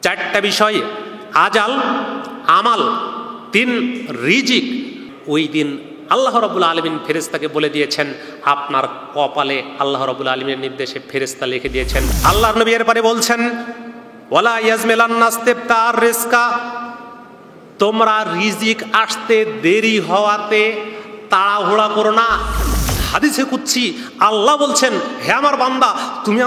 চারটা বিষয়, আজাল, আমাল, 3 রিজিক। ওই দিন আল্লাহ রাব্বুল আলামিন ফেরেশতাকে বলে দিয়েছেন, আপনার কপালে আল্লাহ রাব্বুল আলামিনের নির্দেশে ফেরেশতা লিখে দিয়েছেন। আল্লাহর নবী এর পরে বলছেন, ওয়ালা ইয়াজমিলান নাস্তিবতার রিজকা, তোমরা রিজিক আসতে দেরি হওয়াতে তাড়াহুড়া করো না। হাদিসে কুদসি আল্লাহ বলছেন, হে আমার বান্দা, তুমি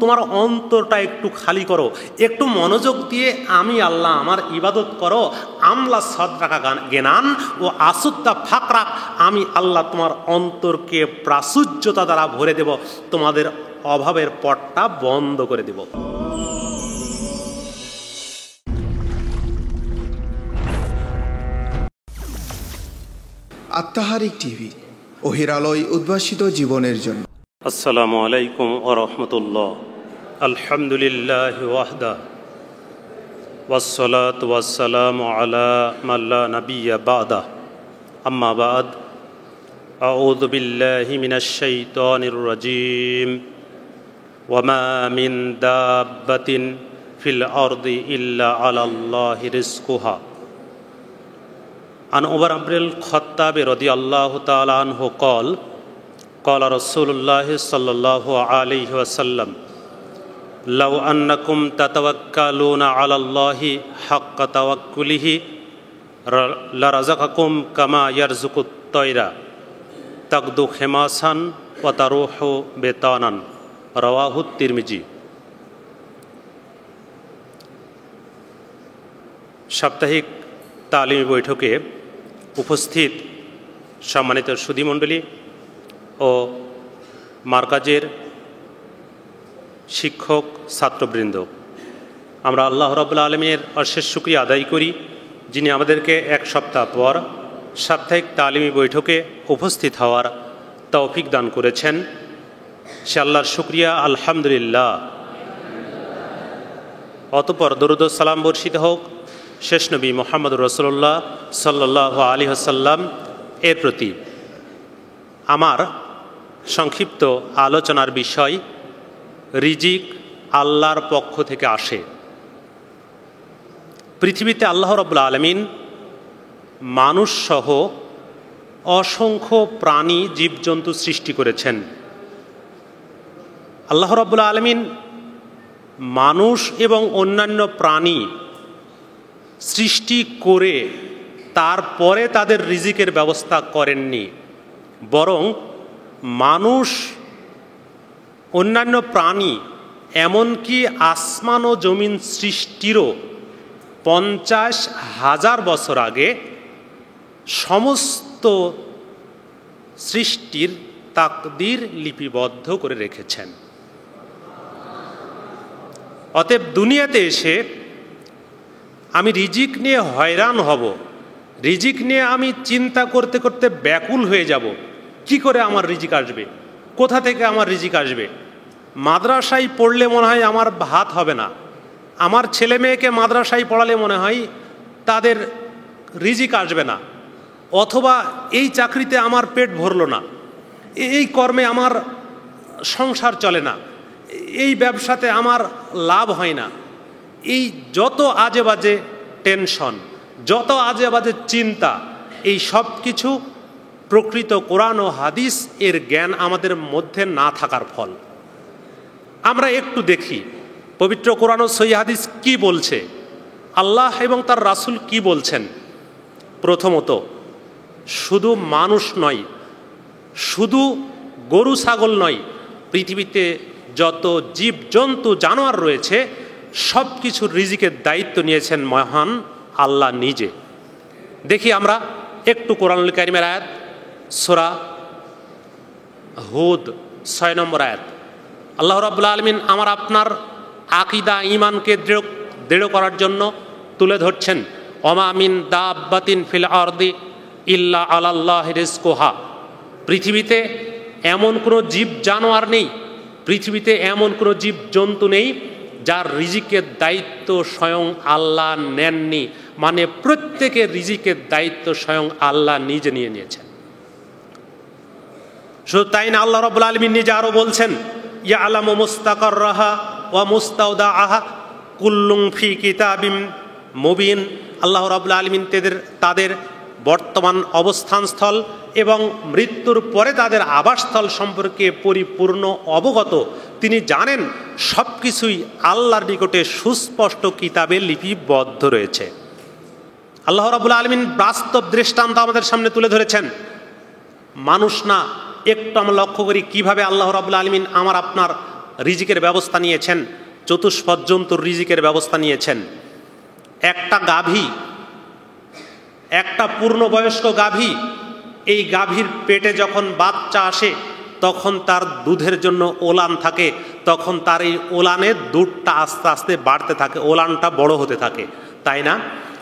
তোমার অন্তরটা একটু খালি করো, একটু মনোযোগ দিয়ে আমি আল্লাহ আমার ইবাদত করো। আমলা সদরাকা জ্ঞান ও আসুদ্দা ফাকরাক, আমি আল্লাহ তোমার অন্তরকে প্রাচুর্যতা দ্বারা ভরে দেব, তোমাদের অভাবের পথটা বন্ধ করে দেব। আত্মাহারিক টিভি, ওহির আলোয় উদ্ভাসিত জীবনের জন্য। আসসালামু আলাইকুম ওয়া রাহমাতুল্লাহ। আলহামদুলিল্লাহ ওয়াহদা, ওয়াসসালাতু ওয়াসসালামু আলা মান লা নাবিয়্যা বা'দা, আম্মা বা'দ। আউযু বিল্লাহি মিনাশ শাইতানির রাজীম। ওয়া মা মিন দাব্বাতিন ফিল আরদি ইল্লা আলাল্লাহি রিজকুহা। আন উমর ইবনুল খাত্তাব রাদিয়াল্লাহু তাআলা আনহু قال قال رسول الله صلى الله عليه وسلم لو أنكم تتوكلون على الله حق توكله لرزقكم كما يرزق الطير تغدو خماسا وتروح بطانا رواه الترمذي। সাপ্তাহিক তালিমি বৈঠকে উপস্থিত সম্মানিত সুধীমণ্ডলী ও মার্কাজের শিক্ষক ছাত্রবৃন্দ, আমরা আল্লাহ রাব্বুল আলামিনের অশেষ শুকরিয়া আদায় করি, যিনি আমাদেরকে এক সপ্তাহ পর সাপ্তাহিক তালিমি বৈঠকে উপস্থিত হওয়ার তৌফিক দান করেছেন। সে আল্লাহর শুকরিয়া, আলহামদুলিল্লাহ। অতঃপর দরুদ ও সালাম বর্ষিত হোক শেষ নবী মুহাম্মদুর রাসূলুল্লাহ সাল্লাল্লাহু আলাইহি ওয়াসাল্লাম এর প্রতি। আমার সংক্ষিপ্ত আলোচনার বিষয়, রিজিক আল্লাহর পক্ষ থেকে আসে। পৃথিবীতে আল্লাহ রাব্বুল আলামিন মানুষসহ অসংখ্য প্রাণী জীবজন্তু সৃষ্টি করেছেন। আল্লাহ রাব্বুল আলামিন মানুষ এবং অন্যান্য প্রাণী সৃষ্টি করে তারপরে তাদের রিজিকের ব্যবস্থা করেননি, বরং মানুষ, অন্যান্য প্রাণী, এমনকি আসমান ও জমিন সৃষ্টিরও 50,000 বছর আগে সমস্ত সৃষ্টির তাকদীর লিপিবদ্ধ করে রেখেছেন। অতএব দুনিয়াতে এসে আমি রিজিক নিয়ে হয়রান হব, রিজিক নিয়ে আমি চিন্তা করতে করতে ব্যাকুল হয়ে যাব, কি করে আমার রিজিক আসবে, কোথা থেকে আমার রিজিক আসবে। মাদ্রাসায় পড়লে মনে হয় আমার ভাত হবে না, আমার ছেলে মেয়েকে মাদ্রাসায় পড়ালে মনে হয় তাদের রিজিক আসবে না, অথবা এই চাকরিতে আমার পেট ভরলো না, এই কর্মে আমার সংসার চলে না, এই ব্যবসাতে আমার লাভ হয় না। এই যত আজে বাজে টেনশন, যত আজে বাজে চিন্তা, এই সব কিছু প্রকৃত কোরআন ও হাদিস এর জ্ঞান আমাদের মধ্যে না থাকার ফল। আমরা একটু দেখি পবিত্র কোরআন ও সহিহ হাদিস কি বলছে, আল্লাহ এবং তার রাসূল কি বলছেন। প্রথমত, শুধু মানুষ নয়, শুধু গরু ছাগল নয়, পৃথিবীতে যত জীবজন্তু জানোয়ার রয়েছে সব কিছুর রিজিকের দায়িত্ব নিয়েছেন মহান আল্লাহ নিজে। দেখি আমরা একটু কোরআনুল কারীমের আয়াত, সূরা হুদ 6 নম্বর আয়াত। আল্লাহ রাব্বুল আলামিন আমার আপনার আকীদা, ঈমানকে দৃঢ় করার জন্য তুলে ধরছেন, ওমা মিন দাব্বাতিন ফিল আরদি ইল্লা আলাল্লাহি রিজকুহা। পৃথিবীতে এমন কোনো জীব জানোয়ার নেই, পৃথিবীতে এমন কোনো জীব জন্তু নেই যার রিজিকের দায়িত্ব স্বয়ং আল্লাহ নেননি, মানে প্রত্যেকের রিজিকের দায়িত্ব স্বয়ং আল্লাহ নিজে নিয়ে নিয়েছেন। শুধু তাই না, আল্লাহ রাব্বুল আলামিন নিজে আরো বলছেন, ইয়ালামু মুস্তাকাররাহা ওয়া মুস্তাওদাআহা, কুল্লুং ফি কিতাবিম মুবিন। আল্লাহ রাব্বুল আলামিন তাদের বর্তমান অবস্থানস্থল এবং মৃত্যুর পরে তাদের আবাসস্থল সম্পর্কে পরিপূর্ণ অবগত। তিনি জানেন সব কিছুই আল্লাহর নিকটে সুস্পষ্ট কিতাবে লিপিবদ্ধ রয়েছে। আল্লাহ রাব্বুল আলামিন বাস্তব দৃষ্টান্ত আমাদের সামনে তুলে ধরেছেন। মানুষ না, একটু আমরা লক্ষ্য করি কিভাবে আল্লাহ রাব্বুল আলামিন আমার আপনার রিজিকের ব্যবস্থা নিয়েছেন, চতুষ্পদ জন্তুর রিজিকের ব্যবস্থা নিয়েছেন। একটা গাভী, একটা পূর্ণবয়স্ক গাভী, এই গাভীর পেটে যখন বাচ্চা আসে তখন তার দুধের জন্য ওলান থাকে, তখন তার এই ওলানের দুধটা আস্তে আস্তে বাড়তে থাকে, ওলানটা বড় হতে থাকে, তাই না?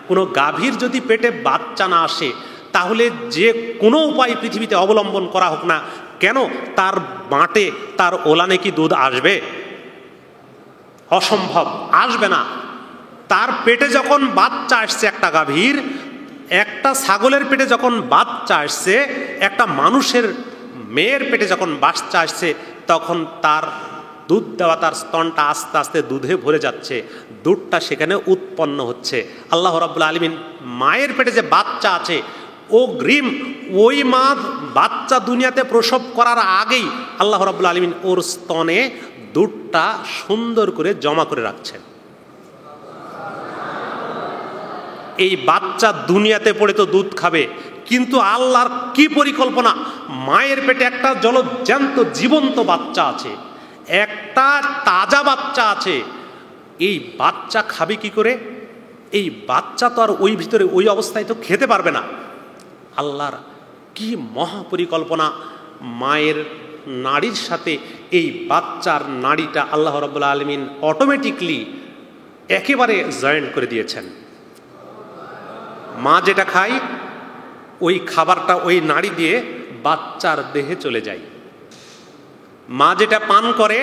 কোনো গাভীর যদি পেটে বাচ্চা না আসে তাহলে যে কোনো উপায় পৃথিবীতে অবলম্বন করা হোক না কেন, তার বাঁটে, তার ওলানে কি দুধ আসবে? অসম্ভব, আসবে না। তার পেটে যখন বাচ্চা আসছে একটা গাভীর, একটা ছাগলের পেটে যখন বাচ্চা আসছে, একটা মানুষের মেয়ের পেটে যখন বাচ্চা আসছে, তখন তার দুধ দেওয়া, তার স্তনটা আস্তে আস্তে দুধে ভরে যাচ্ছে, দুধটা সেখানে উৎপন্ন হচ্ছে। আল্লাহ রাব্বুল আলামিন মায়ের পেটে যে বাচ্চা আছে অগ্রিম, ওই মা বাচ্চা দুনিয়াতে প্রসব করার আগেই আল্লাহ রাব্বুল আলামিন ওর স্তনে দুধটা সুন্দর করে জমা করে রাখছেন। এই বাচ্চা দুনিয়াতে পড়ে তো দুধ খাবে, কিন্তু আল্লাহর কি পরিকল্পনা! মায়ের পেটে একটা জ্যান্ত জীবন্ত বাচ্চা আছে, একটা তাজা বাচ্চা আছে। এই বাচ্চা খাবে কি করে? এই বাচ্চা তো আর ওই ভিতরে ওই অবস্থায় তো খেতে পারবে না। আল্লাহর কি মহাপরিকল্পনা! মায়ের নাড়ির সাথে এই বাচ্চার নাড়িটা আল্লাহ রাব্বুল আলামিন অটোমেটিকলি একেবারে জয়েন্ট করে দিয়েছেন। মা যেটা খায় ওই খাবারটা ওই নাড়ি দিয়ে বাচ্চার দেহে চলে যায়। মা যেটা পান করে,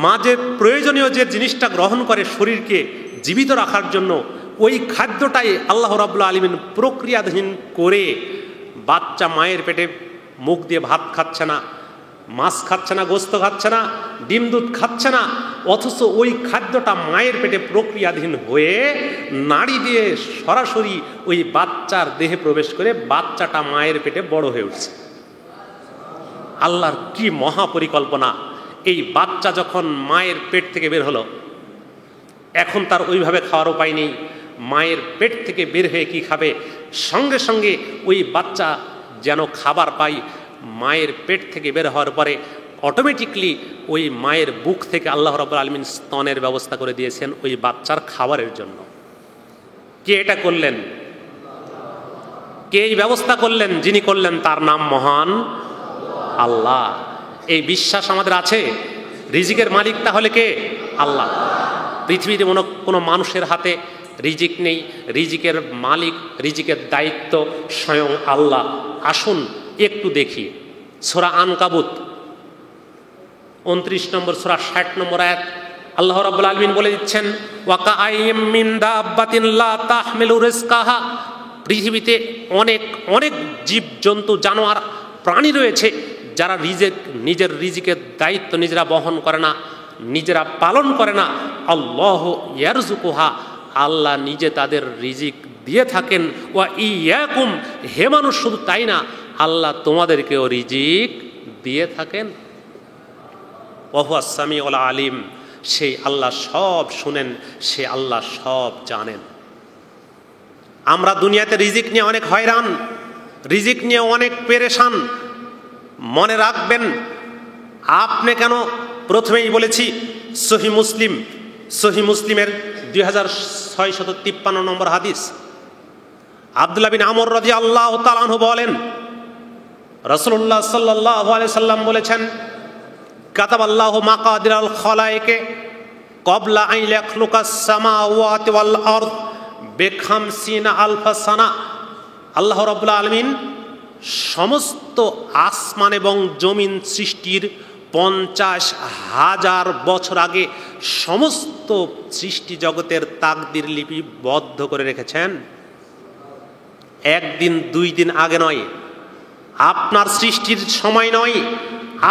মা যে প্রয়োজনীয় যে জিনিসটা গ্রহণ করে শরীরকে জীবিত রাখার জন্য, ওই খাদ্যটাই আল্লাহ রাব্বুল আলামিন প্রক্রিয়াধীন করে বাচ্চা মায়ের পেটে মুখ দিয়ে ভাত খাচ্ছে না, মাছ খাচ্ছে না, গোস্ত খাচ্ছে না, ডিম দুধ খাচ্ছে না, অথচ ওই খাদ্যটা মায়ের পেটে প্রক্রিয়াধীন হয়ে নাড়ি দিয়ে সরাসরি ওই বাচ্চার দেহে প্রবেশ করে বাচ্চাটা মায়ের পেটে বড় হয়ে উঠছে। আল্লাহর কি মহাপরিকল্পনা! এই বাচ্চা যখন মায়ের পেট থেকে বের হলো, এখন তার ওইভাবে খাওয়ার উপায় নেই। মায়ের পেট থেকে বের হয়ে কি খাবে? সঙ্গে সঙ্গে ওই বাচ্চা যেন খাবার পায়, মায়ের পেট থেকে বের হওয়ার পরে অটোমেটিকলি ওই মায়ের বুক থেকে আল্লাহ রাব্বুল আলামিন স্তনের ব্যবস্থা করে দিয়েছেন ওই বাচ্চার খাবারের জন্য। কে এটা করলেন? কে এই ব্যবস্থা করলেন? যিনি করলেন তার নাম মহান আল্লাহ। এই বিশ্বাস আমাদের আছে? রিজিকের মালিক তাহলে কে? আল্লাহ। পৃথিবীতে কোনো মানুষের হাতে রিজিক নেই, রিজিকের মালিক, রিজিকের দায়িত্ব স্বয়ং আল্লাহ। আসুন একটু দেখি সূরা আনকাবুত 29 নম্বর সূরা 60 নম্বর আয়াত। আল্লাহ রাব্বুল আলামিন বলে দিচ্ছেন, ওয়া কাআইয়িম মিন দাব্বাতিন লা তাহমিলু রিজকাহা। পৃথিবীতে অনেক অনেক জীব জন্তু জানোয়ার প্রাণী রয়েছে যারা নিজের রিজিকের দায়িত্ব নিজেরা বহন করে না, নিজেরা পালন করে না। আল্লাহু ইয়ারযুকুহা, আল্লাহ নিজে তাদের রিজিক দিয়ে থাকেন। ওয়া ইয়াকুম, হে মানুষ শুধু তাই না, আল্লাহ তোমাদেরকেও রিজিক দিয়ে থাকেন। ওয়া হুয়াস সামিউল আলিম, সেই আল্লাহ সব শুনেন, সে আল্লাহ সব জানেন। আমরা দুনিয়াতে রিজিক নিয়ে অনেক হয়রান, রিজিক নিয়ে অনেক পেরেশান। মনে রাখবেন, আপনি কেন প্রথমেই বলেছি সহিহ মুসলিমের 2653 নম্বর হাদিস। আব্দুল্লাহ বিন আমর রাদিয়াল্লাহু তাআলা আনহু বলেন, রাসূলুল্লাহ সাল্লাল্লাহু আলাইহি সাল্লাম বলেছেন, কাতাবাল্লাহু মাকাদিরাল খালায়েকে ক্বাবলা আন ইয়াখলুকাস সামাওয়াতি ওয়াল আরদ বিখামসিনা আলফা সানা। আল্লাহ রাব্বুল আলামিন সমস্ত আসমান এবং জমিন সৃষ্টির 50,000 বছর আগে সমস্ত সৃষ্টি জগতের তাকদির লিপিবদ্ধ করে রেখেছেন। একদিন দুই দিন আগে নয়, আপনার সৃষ্টির সময় নয়,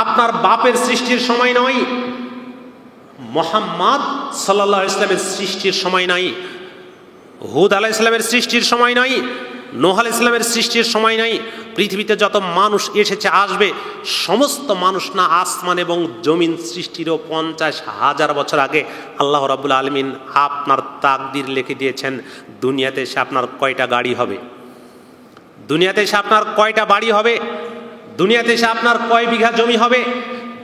আপনার বাপের সৃষ্টির সময় নয়, মুহাম্মদ সাল্লাল্লাহু আলাইহি ওয়াসাল্লামের সৃষ্টির সময় নাই, হুদ আলাইহিস সালামের সৃষ্টির সময় নাই, নূহ আলাইহিস সালামের সৃষ্টির সময় নাই। পৃথিবীতে যত মানুষ এসেছে আসবে, সমস্ত মানুষ না আসমান এবং জমিন সৃষ্টিরও 50,000 বছর আগে আল্লাহ রাব্বুল আলামিন আপনার তাকদীর লিখে দিয়েছেন। দুনিয়াতে এসে আপনার কয়টা গাড়ি হবে, দুনিয়াতে এসে আপনার কয়টা বাড়ি হবে, দুনিয়াতে এসে আপনার কয় বিঘা জমি হবে,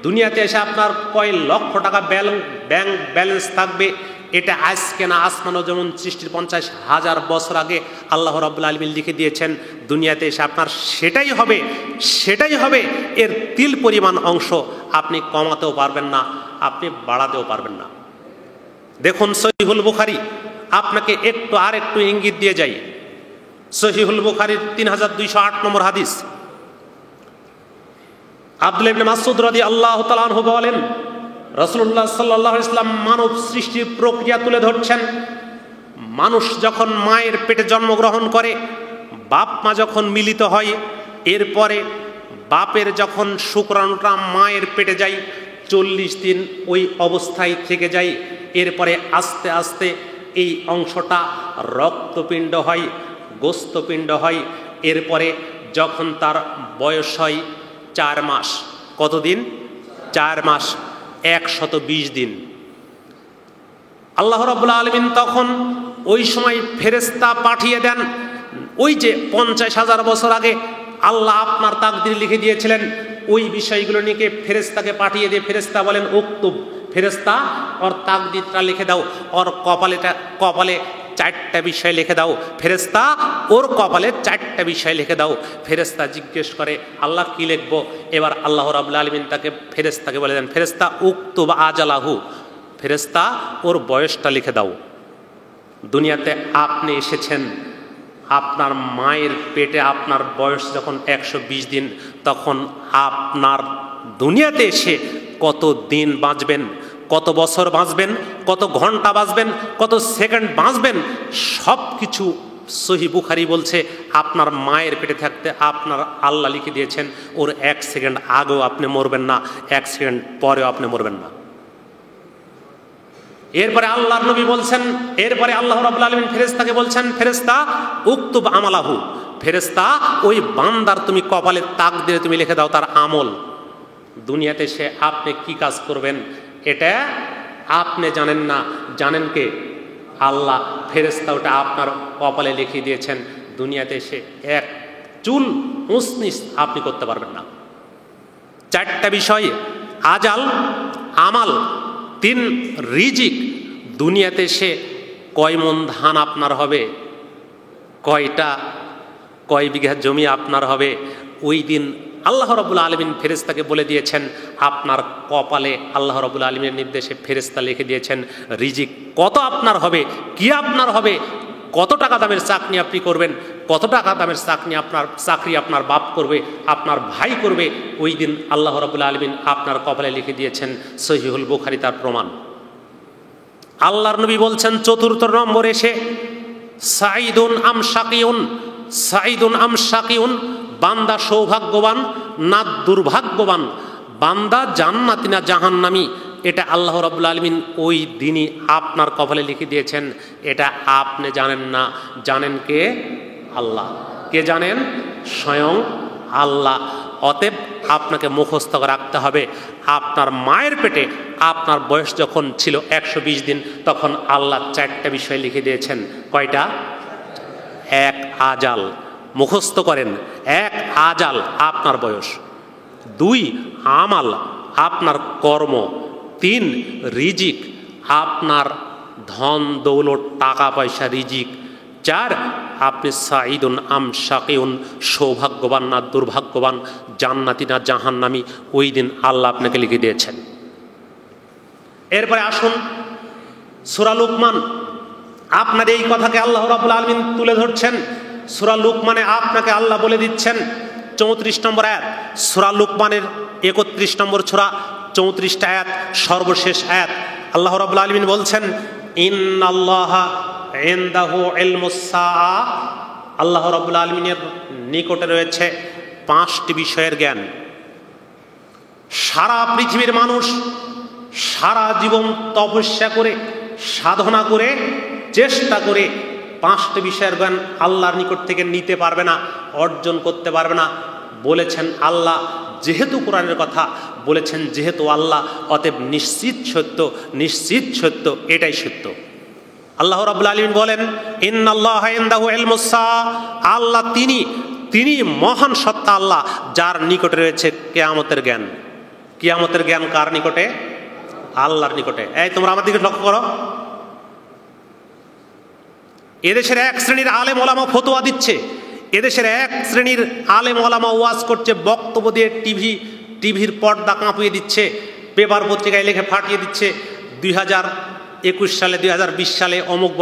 দুনিয়াতে এসে আপনার কয় লক্ষ টাকা ব্যাংক ব্যালেন্স থাকবে, এটা আজকে না, আসমান ও জমিন সৃষ্টির 50,000 বছর আগে আল্লাহ রাব্বুল আলামিন লিখে দিয়েছেন। দুনিয়াতে এসে আপনার সেটাই হবে, সেটাই হবে। এর তিল পরিমাণ অংশ আপনি কমাতেও পারবেন না, আপনি বাড়াতেও পারবেন না। দেখুন সহিহুল বুখারী, আপনাকে একটু ইঙ্গিত দিয়ে যাই। সহিহুল বুখারীর 3208 নম্বর হাদিস, আব্দুল্লাহ ইবনে মাসউদ রাদিয়াল্লাহু তাআলা আনহু বলেন, রাসূলুল্লাহ সাল্লাল্লাহু আলাইহি ওয়াসাল্লাম মানব সৃষ্টির প্রক্রিয়া তুলে ধরছেন। মানুষ যখন মায়ের পেটে জন্মগ্রহণ করে, বাপ মা যখন মিলিত হয়, এরপরে বাপের যখন শুক্রাণুটা মায়ের পেটে যায়, 40 দিন ওই অবস্থায় থেকে যায়। এরপরে আস্তে আস্তে এই অংশটা রক্তপিণ্ড হয়, গোস্তপিণ্ড হয়। এরপরে যখন তার বয়স হয় 4 মাস, কতদিন? 4 মাস 120 দিন। আল্লাহ রাব্বুল আলামিন তখন ওই সময় ফেরেশতা পাঠিয়ে দেন। ওই যে 50,000 বছর আগে আল্লাহ আপনার তাকদীর লিখে দিয়েছিলেন, ওই বিষয়গুলো নিয়ে ফেরেশতাকে পাঠিয়ে দিয়ে ফেরেশতা বলেন উক্তুব, ফেরেশতা ওর তাকদীরটা লিখে দাও, ওর কপালে 4টা বিষয় লিখে দাও। ফেরেশতা ওর কপালে 4টা বিষয় লিখে দাও। ফেরেশতা জিজ্ঞেস করে আল্লাহ কি লিখবো? এবার আল্লাহ রাব্বুল আলামিন ফেরেশতাকে বলে দেন, ফেরেশতা উক্তুব আজালাহু, ফেরেশতা ওর বয়সটা লিখে দাও। দুনিয়াতে আপনি এসেছেন, আপনার মায়ের পেটে আপনার বয়স যখন 120 দিন, তখন আপনার দুনিয়াতে এসে কত দিন বাঁচবেন, কত বছর বাঁচবেন, কত ঘন্টা বাঁচবেন, কত সেকেন্ড বাঁচবেন, সব কিছু সহিহ বুখারী বলছে আপনার মায়ের পেটে থাকতে আপনার আল্লাহ লিখে দিয়েছেন। ওর 1 সেকেন্ড আগেও আপনি মরবেন না, 1 সেকেন্ড পরেও আপনি মরবেন না। এরপরে আল্লাহর নবী বলছেন, এরপরে আল্লাহ রাব্বুল আলামিন ফেরেশতাকে বলছেন, ফেরেশতা উক্তুব আমালাহু, ফেরেশতা ওই বান্দার তুমি কপালে তাকদীরে তুমি লিখে দাও তার আমল। দুনিয়াতে সে আপনি কি কাজ করবেন এটা আপনি জানেন না, জানেন কে? আল্লাহ। ফেরেশতা ওটা আপনার কপালে লিখে দিয়েছেন। দুনিয়াতে সে এক চুল উসনিস আপনি করতে পারবেন না। 4টা বিষয়, আজাল, আমাল, 3 রিজিক। দুনিয়াতে সে কয় মন ধান আপনার হবে, কয় বিঘা জমি আপনার হবে, ওই দিন আল্লাহ রাব্বুল আলামিন ফেরেশতাকে বলে দিয়েছেন। আপনার কপালে আল্লাহ রাব্বুল আলামিনের নির্দেশে ফেরেশতা লিখে দিয়েছেন রিজিক কত আপনার হবে, কি আপনার হবে, কত টাকা দামের চাকরি আপনি করবেন, কত টাকা দামের চাকরি আপনার বাপ করবে, আপনার ভাই করবে। ওই দিন আল্লাহ রাব্বুল আলামিন আপনার কপালে লিখে দিয়েছেন। সহিহুল বুখারী তার প্রমাণ। আল্লাহর নবী বলছেন 4র্থ নম্বর এসে, সাঈদুন আম শাকিউন, সাঈদুন আম শাকিউন, বান্দা সৌভাগ্যবান না দুর্ভাগ্যবান, বান্দা জান্নাতি না জাহান্নামী, এটা আল্লাহ রাব্বুল আলামিন ওই দিনই আপনার কপালে লিখে দিয়েছেন। এটা আপনি জানেন না, জানেন কে? আল্লাহ। কে জানেন? স্বয়ং আল্লাহ। অতএব আপনাকে মুখস্থ রাখতে হবে, আপনার মায়ের পেটে আপনার বয়স যখন ছিল 120 দিন, তখন আল্লাহ 4টা বিষয় লিখে দিয়েছেন। কয়টা? 1 আজাল, মুখস্থ করেন। 1 আজাল আপনার বয়স, 2 আমাল আপনার কর্ম, 3 রিজিক আপনার ধন দৌলত টাকা পয়সা রিজিক, 4 আপনি সাঈদুন আম শাকিউন, সৌভাগ্যবান না দুর্ভাগ্যবান, জান্নাতি না জাহান্নামী, ওই দিন আল্লাহ আপনাকে লিখে দিয়েছেন। এরপরে আসুন সূরা লুকমান। আপনার এই কথাকে আল্লাহ রাব্বুল আলামিন তুলে ধরছেন। সূরা লুকমানে আপনাকে আল্লাহ বলে দিচ্ছেন 34 নম্বর আয়াত, সূরা লুকমানের 31 নম্বর সূরা 34টা আয়াত, সর্বশেষ আয়াত। আল্লাহ রাব্বুল আলামিন বলছেন, ইন্নাল্লাহা ইনদাহু ইলমুস সাআ, আল্লাহ রাব্বুল আলামিনের নিকটে রয়েছে 5টি বিষয়ের জ্ঞান। সারা পৃথিবীর মানুষ সারা জীবন তপস্যা করে সাধনা করে চেষ্টা করে 5টি বিষয়ের জ্ঞান আল্লাহর নিকট থেকে নিতে পারবে না, অর্জন করতে পারবে না। বলেছেন আল্লাহ, যেহেতু কোরআনের কথা বলেছেন, যেহেতু আল্লাহ, অতএব নিশ্চিত সত্য, নিশ্চিত সত্য, এটাই সত্য। আল্লাহ রাব্বুল আলামিন বলেন, ইন্নাল্লাহা ইনদাহু ইলমুস সাআ, আল্লাহ তিনি মহান সত্তা আল্লাহ, যার নিকটে রয়েছে কিয়ামতের জ্ঞান। কিয়ামতের জ্ঞান কার নিকটে? আল্লাহর নিকটে। এই তোমরা আমার দিকে লক্ষ্য করো, এদেশের এক শ্রেণীর আলেম ওলামা ফতোয়া দিচ্ছে, এদেশের এক শ্রেণীর আলেম ওলামা ওয়াজ করছে, বক্তব্য দিয়ে টিভির পর্দা কাঁপিয়ে দিচ্ছে, পেপার পত্রিকায় লিখে ফাটিয়ে দিচ্ছে 2021 সালে 2020 সালে অমুক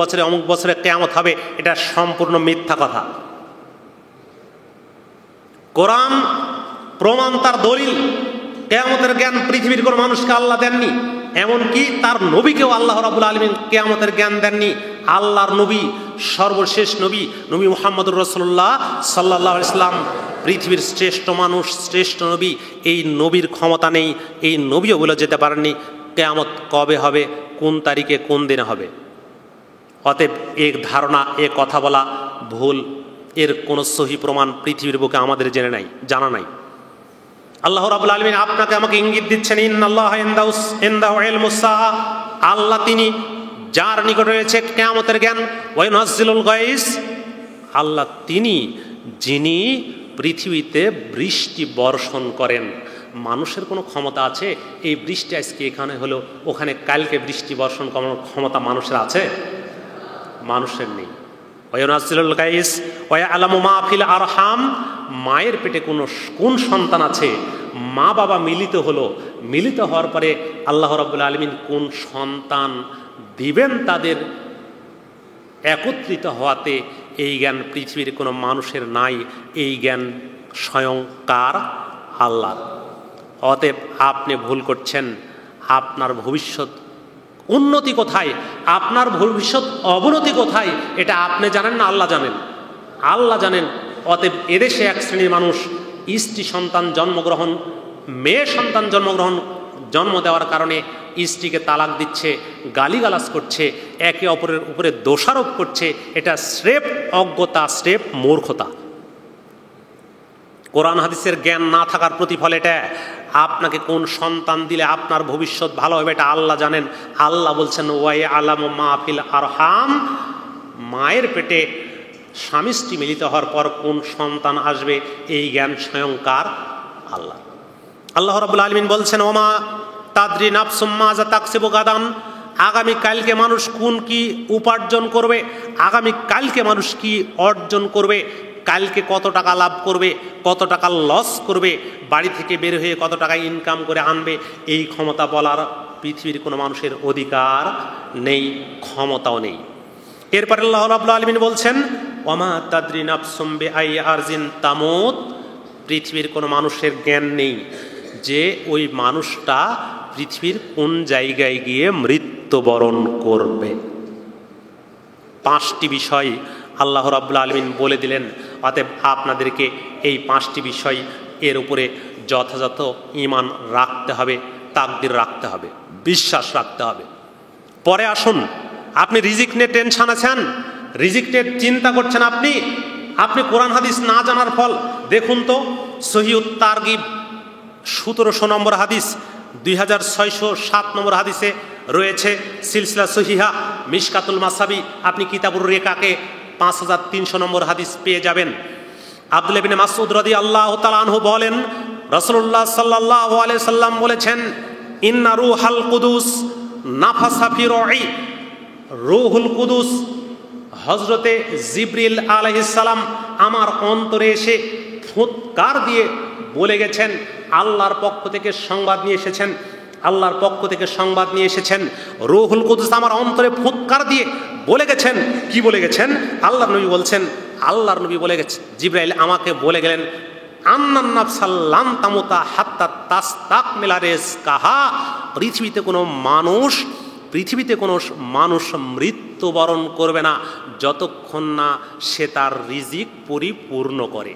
বছরে কিয়ামত হবে। এটা সম্পূর্ণ মিথ্যা কথা। কোরআন প্রমাণ, তার দলিল। কিয়ামতের জ্ঞান পৃথিবীর কোনো মানুষকে আল্লাহ দেননি, এমনকি তার নবীকেও আল্লাহ রাব্বুল আলামিন কিয়ামতের জ্ঞান দেননি। আল্লাহর নবী, সর্বশেষ নবী মুহাম্মদুর রাসূলুল্লাহ সাল্লাল্লাহু আলাইহি সাল্লাম পৃথিবীর শ্রেষ্ঠ মানুষ, শ্রেষ্ঠ নবী। এই নবীর ক্ষমতা নেই, এই নবীও বলে যেতে পারেননি কিয়ামত কবে হবে, কোন তারিখে, কোন দিনে হবে। অতএব এ ধারণা, এ কথা বলা ভুল। এর কোনো সহি প্রমাণ পৃথিবীর বুকে আমাদের জানা নাই। আল্লাহ রাব্বুল আলামিন আপনাকে আমাকে ইঙ্গিত দিচ্ছেন, ইন্নাল্লাহা ইনদাহু ইলমুস সাআ, আল্লাহ তিনি, যার নিকট রয়েছে কিয়ামতের জ্ঞান। ওয়া ইউনাজ্জিলুল গায়স, আল্লাহ তিনি, যিনি পৃথিবীতে বৃষ্টি বর্ষণ করেন। মানুষের কোনো ক্ষমতা আছে এই বৃষ্টি আজকে এখানে হলো, ওখানে কালকে বৃষ্টি বর্ষণ করার ক্ষমতা মানুষের আছে? মানুষের নেই। ওয়া ইউনাজ্জিলুল গায়স ওয়া ইয়ালামু মা ফিল আরহাম, মায়ের পেটে কোন সন্তান আছে, মা বাবা মিলিত হলো, মিলিত হওয়ার পরে আল্লাহ রাব্বুল আলামিন কোন সন্তান দিবেন তাদের একত্রিত হওয়াতে, এই জ্ঞান পৃথিবীর কোনো মানুষের নাই। এই জ্ঞান স্বয়ং কার? আল্লাহর। অতএব আপনি ভুল করছেন। আপনার ভবিষ্যৎ উন্নতি কোথায়, আপনার ভবিষ্যৎ অবনতি কোথায়, এটা আপনি জানেন না, আল্লাহ জানেন। আল্লাহ জানেন। অতএব এদেশে এক শ্রেণীর মানুষ স্ত্রী সন্তান জন্মগ্রহণ, মেয়ে সন্তান জন্ম দেওয়ার কারণে স্ত্রীকে তালাক দিচ্ছে, গালিগালাজ করছে, একে অপরের উপরে দোষারোপ করছে। এটা স্রেফ অজ্ঞতা, স্রেফ মূর্খতা। কোরআন হাদিসের জ্ঞান না থাকার প্রতিফল এটা। আপনাকে কোন সন্তান দিলে আপনার ভবিষ্যৎ ভালো হবে এটা আল্লাহ জানেন। আল্লাহ বলছেন, ওয়া ইয়ালামু মা ফিল আরহাম, মায়ের পেটে স্বামী স্ত্রী মিলিত হওয়ার পর কোন সন্তান আসবে, এই জ্ঞান স্বয়ংকার আল্লাহ। আল্লাহ রাব্বুল আলামিন বলছেন, ওমা তাদরি নাফসুম মাজা তাকসিবু গাদান, আগামী কালকে মানুষ কি উপার্জন করবে, আগামী কালকে মানুষ কি অর্জন করবে, কালকে কত টাকা লাভ করবে, কত টাকা লস করবে, বাড়ি থেকে বের হয়ে কত টাকা ইনকাম করে আনবে, এই ক্ষমতা বলার পৃথিবীর কোনো মানুষের অধিকার নেই, ক্ষমতাও নেই। এরপরে আল্লাহ রাব্বুল আলামিন বলছেন, ওমা তাদরি নাফসুম বিআই আরজিন তামুত, পৃথিবীর কোনো মানুষের জ্ঞান নেই যে ওই মানুষটা পৃথিবীর কোন জায়গায় গিয়ে মৃত্যুবরণ করবে। 5টি বিষয় আল্লাহ রাব্বুল আলামিন বলে দিলেন। অতএব আপনাদেরকে এই 5টি বিষয় এর উপরে যথাযথ ঈমান রাখতে হবে, তাকদীর রাখতে হবে, বিশ্বাস রাখতে হবে। পরে আসুন, আপনি রিজিক নিয়ে টেনশন আছেন, রিজিক নিয়ে চিন্তা করছেন, আপনি কোরআন হাদিস না জানার ফল। দেখুন তো, সহিহুত তারগিব 1700 নম্বর হাদিস, 2607 নম্বর হাদিসে রয়েছে, সিলসিলা সহিহা, মিশকাতুল মাসাবি, আপনি কিতাবুর রেকাকে 5300 নম্বর হাদিস পেয়ে যাবেন। আব্দুল্লাহ ইবনে মাসউদ রাদিয়াল্লাহু তাআলা আনহু বলেন, রাসূলুল্লাহ সাল্লাল্লাহু আলাইহি সাল্লাম বলেছেন, ইন্না রূহাল কুদুস নাফাসা ফি রূহি, রূহুল কুদুস হযরতে জিবরিল আলাইহিস সালাম আমার অন্তরে এসে ফুৎকার দিয়ে বলে গেছেন, আল্লাহর পক্ষ থেকে সংবাদ নিয়ে এসেছেন, আল্লাহর পক্ষ থেকে সংবাদ নিয়ে এসেছেন। রূহুল কুদুস আমার অন্তরে ফুৎকার দিয়ে বলে গেছেন। কি বলে গেছেন? আল্লাহর নবী বলছেন, আল্লাহর নবী বলে গেছেন, জিবরাইল আমাকে বলে গেলেন, আন্নান নাফসাল লান তামুতা হাত্তা তাস্তাকমিলা রিজকাহা, পৃথিবীতে কোনো মানুষ মৃত্যুবরণ করবে না যতক্ষণ না সে তার রিজিক পরিপূর্ণ করে।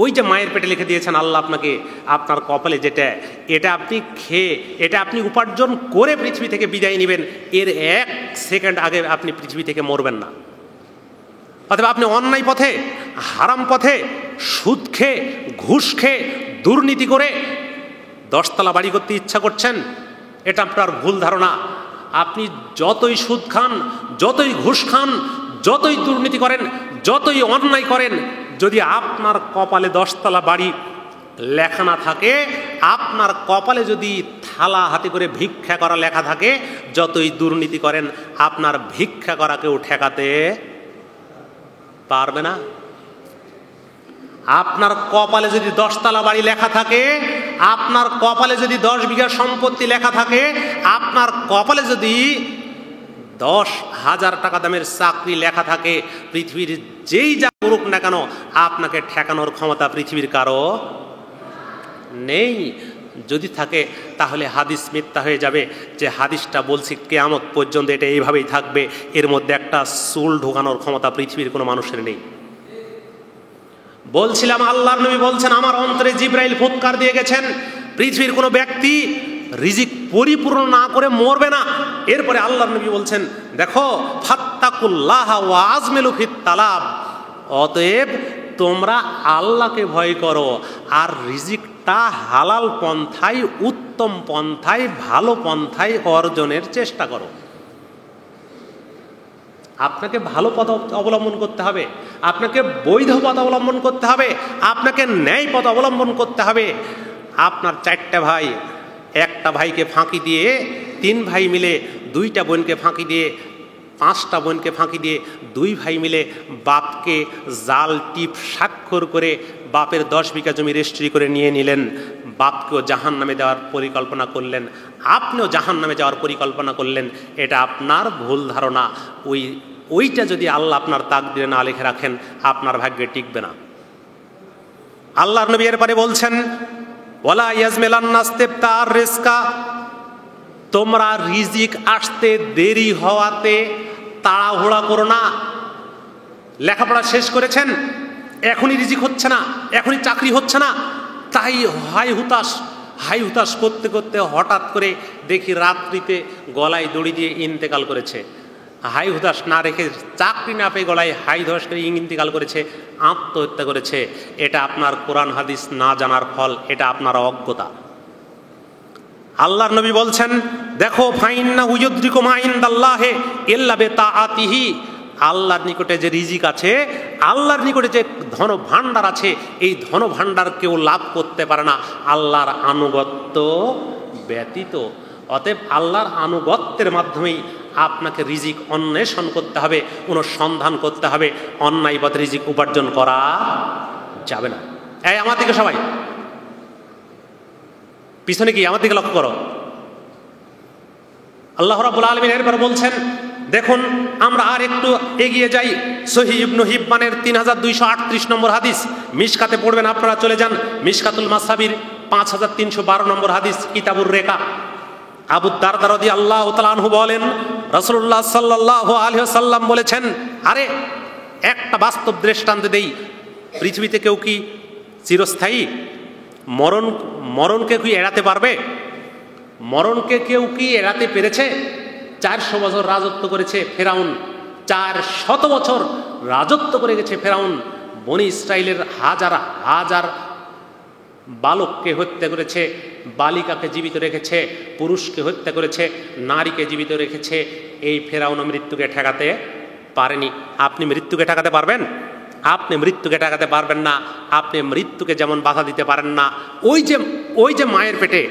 ওই যে মায়ের পেটে লিখে দিয়েছেন আল্লাহ আপনাকে, আপনার কপালে যেটা, এটা আপনি খেয়ে, এটা আপনি উপার্জন করে পৃথিবী থেকে বিদায় নেবেন, এর 1 সেকেন্ড আগে আপনি পৃথিবী থেকে মরবেন না। অথবা আপনি অন্যায় পথে, হারাম পথে, সুদ খেয়ে, ঘুষ খেয়ে, দুর্নীতি করে 10 তলা বাড়ি করতে ইচ্ছা করছেন, এটা আপনার ভুল ধারণা। আপনি যতই সুদ খান, যতই ঘুষ খান, যতই দুর্নীতি করেন, যতই অন্যায় করেন, যদি আপনার কপালে 10 তলা বাড়ি লেখা না থাকে, আপনার কপালে যদি থালা হাতে করে ভিক্ষা করা লেখা থাকে, যতই দুর্নীতি করেন আপনার ভিক্ষা করা কেউ ঠেকাতে পারবে না। আপনার কপালে যদি 10 তলা বাড়ি লেখা থাকে, আপনার কপালে যদি 10 বিঘা সম্পত্তি লেখা থাকে, আপনার কপালে যদি 10,000 টাকা দামের চাকরি লেখা থাকে, পৃথিবীর যেই যা করুক না কেন আপনাকে ঠেকানোর ক্ষমতা পৃথিবীর কারো নেই। যদি থাকে তাহলে হাদিস মিথ্যা হয়ে যাবে, যে হাদিসটা বলছি কিয়ামত পর্যন্ত এটা এইভাবেই থাকবে, এর মধ্যে একটা চুল ঢোকানোর ক্ষমতা পৃথিবীর কোনো মানুষের নেই। বলছিলাম আল্লাহর নবী বলছেন, আমার অন্তরে জিবরাইল ফুৎকার দিয়ে গেছেন, পৃথিবীর কোনো ব্যক্তি রিজিক পরিপূর্ণ না করে মরবে না। এরপরে আল্লাহর নবী বলছেন, দেখো ফাত্তাকুল্লাহ ওয়া আজমিলু ফিত তালাব, অতএব তোমরা আল্লাহকে ভয় করো আর রিজিকটা হালাল পন্থায়, উত্তম পন্থায়, ভালো পন্থায় অর্জনের চেষ্টা করো। আপনাকে ভালো পথ অবলম্বন করতে হবে, আপনাকে বৈধ পথ অবলম্বন করতে হবে, আপনাকে ন্যায় পথ অবলম্বন করতে হবে। আপনার 4টা ভাই, একটা ভাইকে ফাঁকি দিয়ে 3 ভাই মিলে 2টা বোনকে ফাঁকি দিয়ে, 5টা বোনকে ফাঁকি দিয়ে 2 ভাই মিলে বাপকে জাল টিপ স্বাক্ষর করে বাপের 10 বিঘা জমি রেজিস্ট্রি করে নিয়ে নিলেন। বাপকেও জাহান নামে দেওয়ার পরিকল্পনা করলেন, আপনিও জাহান নামে যাওয়ার পরিকল্পনা করলেন। এটা আপনার ভুল ধারণা। ওইটা যদি আল্লাহ আপনার তাকদিরে না লিখে রাখেন, আপনার ভাগ্যে টিকবে না। আল্লাহর নবী এরপরে বলছেন, ওয়ালা ইয়াজমিলান্নাস তিবতার রিজকা, তোমরা রিজিক আসতে দেরি হওয়াতে তাড়াহুড়া করো না। লেখাপড়া শেষ করেছেন, এখনই রিজিক হচ্ছে না, এখনই চাকরি হচ্ছে না, তাই হাই হুতাশ করতে করতে হঠাৎ করে দেখি রাত্রিতে গলায় দড়ি দিয়ে ইন্তেকাল করেছে। হাই হুতাশ না রেখে, চাকরি না পেয়ে গলায় হাই হুতাশ করে ইন্তেকাল করেছে, আত্মহত্যা করেছে। এটা আপনার কোরআন হাদিস না জানার ফল, এটা আপনার অজ্ঞতা। আল্লাহর নবী বলছেন, দেখো ফাইন্না উয়ুদ্রিকুম ইনদাল্লাহি ইল্লা বিতাআতিহি, আল্লাহর নিকটে যে রিজিক আছে, আল্লাহর নিকটে যে ধন ভাণ্ডার আছে, এই ধন ভাণ্ডার কেউ লাভ করতে পারে না আল্লাহর আনুগত্য ব্যতীত। অতএব আল্লাহর আনুগত্যের মাধ্যমেই আপনাকে রিজিক অন্বেষণ করতে হবে, অনুসন্ধান করতে হবে। অন্যায় পথে রিজিক উপার্জন করা যাবে না। এই আমার দিকে সবাই পিছনে কি আমার দিকে লক্ষ্য করো। আল্লাহ রাব্বুল আলামিন এরপর বলছেন, দেখুন আমরা আর একটু এগিয়ে যাই। সহিহ ইবনে হিব্বানের 3238 নম্বর হাদিস, মিশকাতে পড়বেন আপনারা, চলে যান মিশকাতুল মাসাবির 5312 নম্বর হাদিস, কিতাবুর রেকা। আবু দারদা রাদিয়াল্লাহু তাআলা আনহু বলেন, রাসূলুল্লাহ সাল্লাল্লাহু আলাইহি ওয়াসাল্লাম বলেছেন, আরে একটা বাস্তব দৃষ্টান্ত দেই, পৃথিবীতে কেউ কি চিরস্থায়ী? মরণকে কি এড়াতে পারবে? মরণকে কেউ কি এড়াতে পেরেছে? 400 বছর রাজত্ব করেছে ফেরাউন, 400 বছর রাজত্ব করে গেছে ফেরাউন। বনি ইসরাইলের হাজার হাজার বালককে হত্যা করেছে, বালিকাকে জীবিত রেখেছে, পুরুষকে হত্যা করেছে, নারীকে জীবিত রেখেছে। এই ফেরাউন মৃত্যুকে ঠেকাতে পারেনি। আপনি মৃত্যুকে ঠেকাতে পারবেন? আপনি মৃত্যুকে ঠেকাতে পারবেন না। আপনি মৃত্যুকে যেমন বাধা দিতে পারেন না, ওই যে মায়ের পেটে,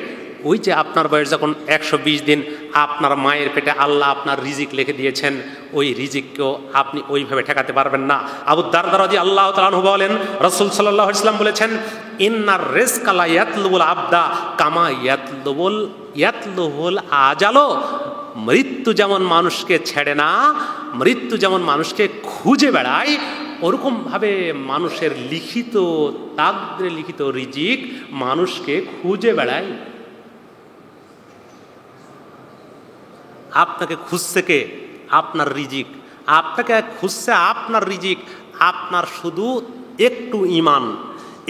ওই যে আপনার বয়স যখন 120 দিন, আপনার মায়ের পেটে আল্লাহ আপনার রিজিক লিখে দিয়েছেন, ওই রিজিককেও আপনি ওইভাবে ঠেকাতে পারবেন না। আবু দারদা রাদিয়াল্লাহু তাআলা আনহু বলেন, রাসূল সাল্লাল্লাহু আলাইহি ওয়াসাল্লাম বলেছেন, ইন্নার রিজকা লা ইয়াতলুবুল আবদা কামা ইয়াতলুহুল আজালো, মৃত্যু যেমন মানুষকে ছেড়ে না, মৃত্যু যেমন মানুষকে খুঁজে বেড়ায়, ওরকমভাবে মানুষের লিখিত তাকদীরে লিখিত রিজিক মানুষকে খুঁজে বেড়ায়। আপনাকে খুঁজছে কে? আপনার রিজিক। আপনাকে খুঁজছে আপনার রিজিক। আপনার শুধু একটু ঈমান,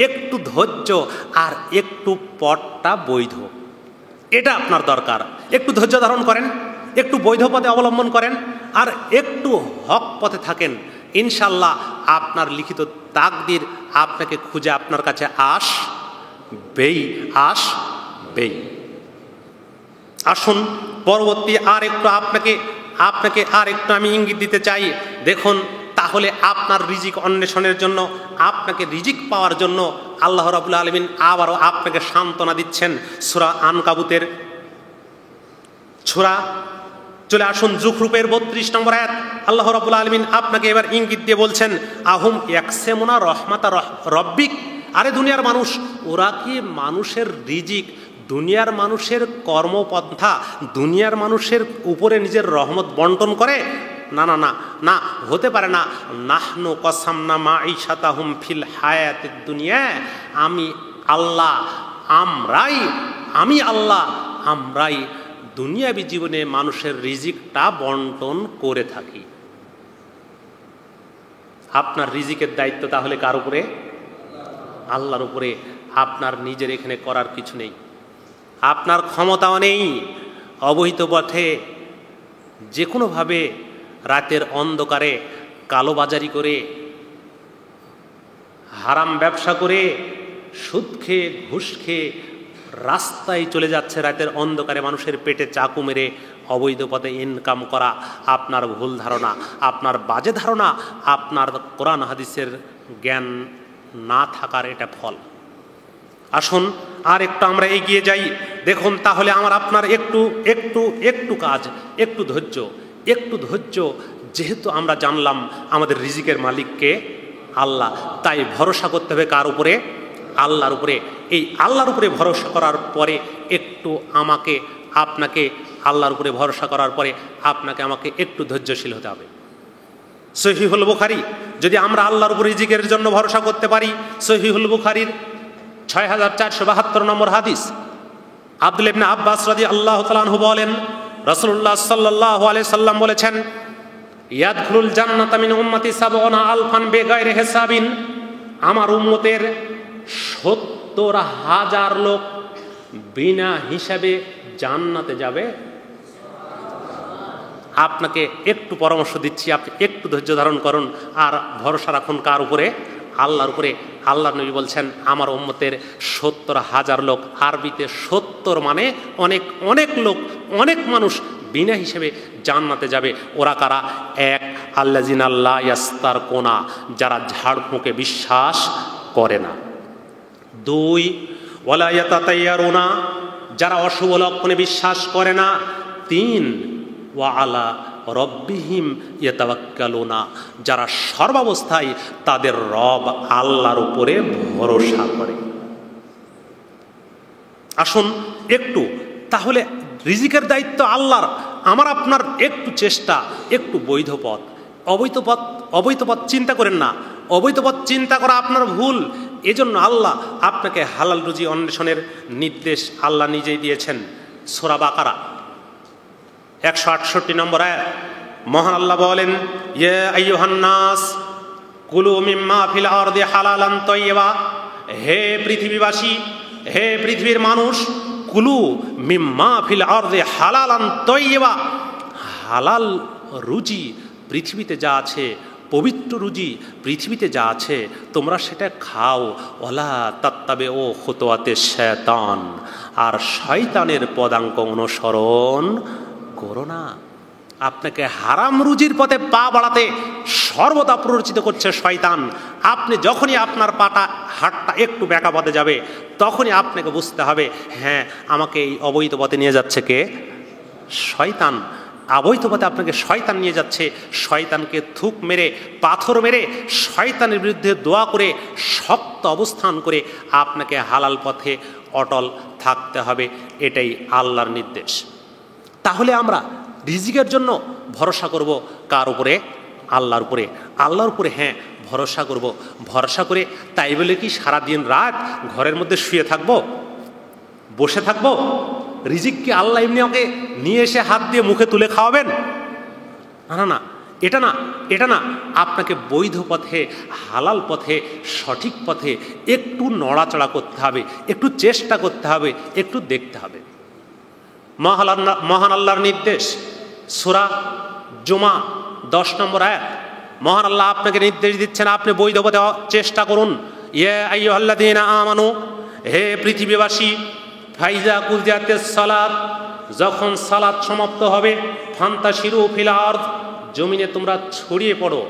একটু ধৈর্য আর একটু পথটা বৈধ, এটা আপনার দরকার। একটু ধৈর্য ধারণ করেন, একটু বৈধ পথে অবলম্বন করেন, আর একটু হক পথে থাকেন, ইনশাল্লাহ আপনার লিখিত তাকদির আপনাকে খুঁজে আপনার কাছে আসবেই। আসুন পরবর্তী আর একটু আপনাকে আর একটু আমি ইঙ্গিত দিতে চাই। দেখুন, তাহলে আপনার রিজিক অন্বেষণের জন্য, আপনাকে রিজিক পাওয়ার জন্য আল্লাহ রাব্বুল আলামিন আবারও আপনাকে সান্ত্বনা দিচ্ছেন। সূরা আনকাবুতের সূরা, চলে আসুন যুখরুফের 32 নম্বর আয়াত। আল্লাহ রাব্বুল আলামিন আপনাকে এবার ইঙ্গিত দিয়ে বলছেন, আহুম ইয়াকসিমুনা রাহমাতা রব্বিক। আরে দুনিয়ার মানুষ, ওরা কি মানুষের রিজিক, দুনিয়ার মানুষের কর্মপন্থা, দুনিয়ার মানুষের উপরে নিজের রহমত বন্টন করে? না না না না, হতে পারে না। নাহনু কসামনা মাঈশাতাহুম ফিল হায়াতিদ দুনিয়া, আমি আল্লাহ আমরাই দুনিয়াবী জীবনে মানুষের রিজিকটা বন্টন করে থাকি। আপনার রিজিকের দায়িত্ব তাহলে কার উপরে? আল্লাহর উপরে। আপনার নিজের এখানে করার কিছু নেই, আপনার ক্ষমতাও নেই অবহিত পথে যে কোনোভাবে রাতের অন্ধকারে কালোবাজারি করে, হারাম ব্যবসা করে, সুদ খেয়ে, ঘুষ খেয়ে রাস্তায় চলে যাচ্ছে রাতের অন্ধকারে মানুষের পেটে চাকু মেরে অবৈধ পথে ইনকাম করা। আপনার ভুল ধারণা, আপনার বাজে ধারণা, আপনার কোরআন হাদিসের জ্ঞান না থাকার এটা ফল। আসুন আর একটু আমরা এগিয়ে যাই। দেখুন, তাহলে আমার আপনার একটু কাজ, একটু ধৈর্য। যেহেতু আমরা জানলাম আমাদের রিজিকের মালিককে আল্লাহ, তাই ভরসা করতে হবে কার উপরে? আল্লাহর উপরে। এই আল্লাহর উপরে ভরসা করার পরে একটু আপনাকে আল্লাহর উপরে ভরসা করার পরে আপনাকে আমাকে একটু ধৈর্যশীল হতে হবে। সহিহুল বুখারী, যদি আমরা আল্লাহর উপরে রিজিকের জন্য ভরসা করতে পারি, সহিহুল বুখারীর 6472 নম্বর হাদিস, আব্দুল্লাহ ইবনে আব্বাস রাদিয়াল্লাহু তাআলা আনহু বলেন, রাসূলুল্লাহ সাল্লাল্লাহু আলাইহি সাল্লাম বলেছেন, ইয়াদখুলুল জান্নাতা মিন উম্মতি ৭০,০০০ বিগাইরি হিসাবিন, আমার উম্মতের ৭০,০০০ লোক বিনা হিসাবে জান্নাতে যাবে। আপনাকে একটু পরামর্শ দিচ্ছি, আপনি একটু ধৈর্য ধারণ করুন আর ভরসা রাখুন কার উপরে? আল্লাহর উপরে। আল্লাহর নবী বলছেন, আমার উম্মতের ৭০,০০০ লোক, আরবিতে ৭০ মানে অনেক লোক, অনেক মানুষ বিনা হিসেবে জান্নাতে যাবে। ওরা কারা? এক, আল্লাযিনা লা ইয়াস্তারকুনা, যারা ঝাড়ফুঁকে বিশ্বাস করে না। দুই, ওয়ালা ইয়াতাতাইয়ারুনা, যারা অশুভ লক্ষণে বিশ্বাস করে না। তিন, ওয়া আলা রব্বিহিম ইয়াতাওয়াক্কালুনা, যারা সর্বাবস্থায় তাদের রব আল্লাহর উপরে ভরসা করে। আসুন একটু, তাহলে রিজিকের দায়িত্ব আল্লাহর, আমার আপনার একটু চেষ্টা, একটু বৈধ পথ। অবৈধ পথ চিন্তা করেন না, অবৈধ পথ চিন্তা করা আপনার ভুল। এজন্য আল্লাহ আপনাকে হালাল রুজি অন্বেষণের নির্দেশ আল্লাহ নিজেই দিয়েছেন। সূরা বাকারা 168 নম্বর আয়াত, মহান আল্লাহ বলেন, ইয়া আইয়ুহান নাস কুলু মিম্মা ফিল আরদি হালালান তাইয়্যিবা, হে পৃথিবীবাসী, হে পৃথিবীর মানুষ, কুলু মিম্মা ফিল আরদি হালালান তাইয়্যিবা, হালাল রুজি পৃথিবীতে যা আছে, পবিত্র রুজি পৃথিবীতে যা আছে তোমরা সেটা খাও। ওয়ালা তাত্তাবিউ খুতুওয়াতি শায়তান, আর শয়তানের পদাঙ্ক অনুসরণ করো না। আপনাকে হারাম রুজির পথে পা বাড়াতে সর্বদা প্ররোচিত করছে শয়তান। আপনি যখনই আপনার হাতটা একটু বেঁকা পথে যাবে, তখনই আপনাকে বুঝতে হবে, হ্যাঁ, আমাকে এই অবৈধ পথে নিয়ে যাচ্ছে কে? শয়তান। অবৈধ পথে আপনাকে শয়তান নিয়ে যাচ্ছে। শয়তানকে থুক মেরে, পাথর মেরে, শয়তানের বিরুদ্ধে দোয়া করে, শক্ত অবস্থান করে আপনাকে হালাল পথে অটল থাকতে হবে। এটাই আল্লাহর নির্দেশ। তাহলে আমরা রিজিকের জন্য ভরসা করব কার উপরে? আল্লাহর উপরে। আল্লাহর উপরে হ্যাঁ ভরসা করব। ভরসা করে তাই বলে কি সারাদিন রাত ঘরের মধ্যে শুয়ে থাকবো, বসে থাকবো? রিজিক কি আল্লাহ এমনি ওকে নিয়ে এসে হাত দিয়ে মুখে তুলে খাওয়াবেন? না না, এটা না, আপনাকে বৈধ পথে, হালাল পথে, সঠিক পথে একটু নড়াচড়া করতে হবে, একটু চেষ্টা করতে হবে, একটু দেখতে হবে। মহান আল্লাহর নির্দেশ, সূরা জুমা 10 নম্বর আয়াত। মহান আল্লাহ আপনাকে নির্দেশ দিচ্ছেন, আপনি বৈধ পথে চেষ্টা করুন। ইয়া আইয়ুহাল্লাযীনা আমানু, হে পৃথিবীবাসী, ফাইজা কুদিয়াতিস সালাত, যখন সালাত সমাপ্ত হবে, ফান্তাশিরু ফিল আরদ, জমিনে তোমরা ছড়িয়ে পড়ো,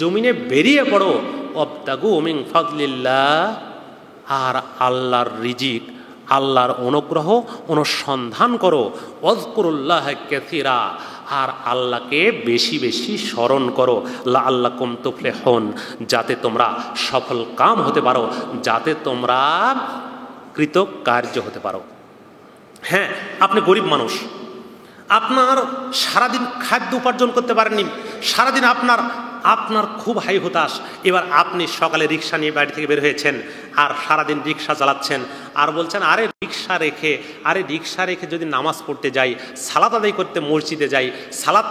জমিনে বেরিয়ে পড়ো, ওয়াবতাগু মিন ফাদলিল্লাহ, আর আল্লাহর রিজিক, আল্লাহর অনুগ্রহ অনুসন্ধান করো। ওয়াজকুরুল্লাহ কাসীরা, আর আল্লাহকে বেশি বেশি স্মরণ করো। লাআল্লাকুম তুফলিহুন, যাতে তোমরা সফল কাম হতে পারো, যাতে তোমরা কৃতকার্য হতে পারো। হ্যাঁ, আপনি গরিব মানুষ, আপনার সারাদিন খাদ্য উপার্জন করতে পারেননি, সারাদিন আপনার খুব হাই হতাশ। এবার আপনি সকালে রিক্সা নিয়ে বাড়ি থেকে বের হয়েছেন, আর সারাদিন রিক্সা চালাচ্ছেন, আর বলছেন আরে রিক্সা রেখে যদি নামাজ পড়তে যাই, সালাত আদায় করতে মসজিদে যাই, সালাত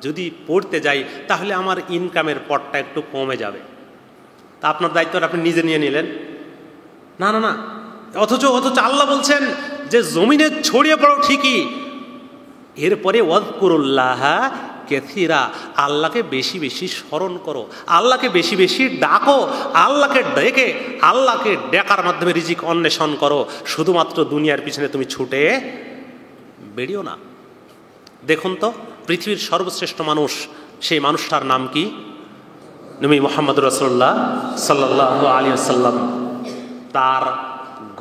যদি পড়তে যাই, তাহলে আমার ইনকামের পথটা একটু কমে যাবে। তা আপনার দায়িত্বটা আপনি নিজে নিয়ে নিলেন। না না না, অথচ আল্লাহ বলছেন যে জমিনে ছড়িয়ে পড়ো ঠিকই, এরপরে ওয়াজকুরুল্লাহ কাসীরা, আল্লাহকে বেশি বেশি স্মরণ করো, আল্লাহকে বেশি বেশি ডাকো, আল্লাহকে ডাকার মাধ্যমে রিজিক অন্বেষণ করো। শুধুমাত্র দুনিয়ার পিছনে তুমি ছুটে বেরিও না। দেখুন তো, পৃথিবীর সর্বশ্রেষ্ঠ মানুষ, সেই মানুষটার নাম কি? নবী মুহাম্মদ রাসূলুল্লাহ সাল্লাল্লাহু আলাইহি ওয়াসাল্লাম। তার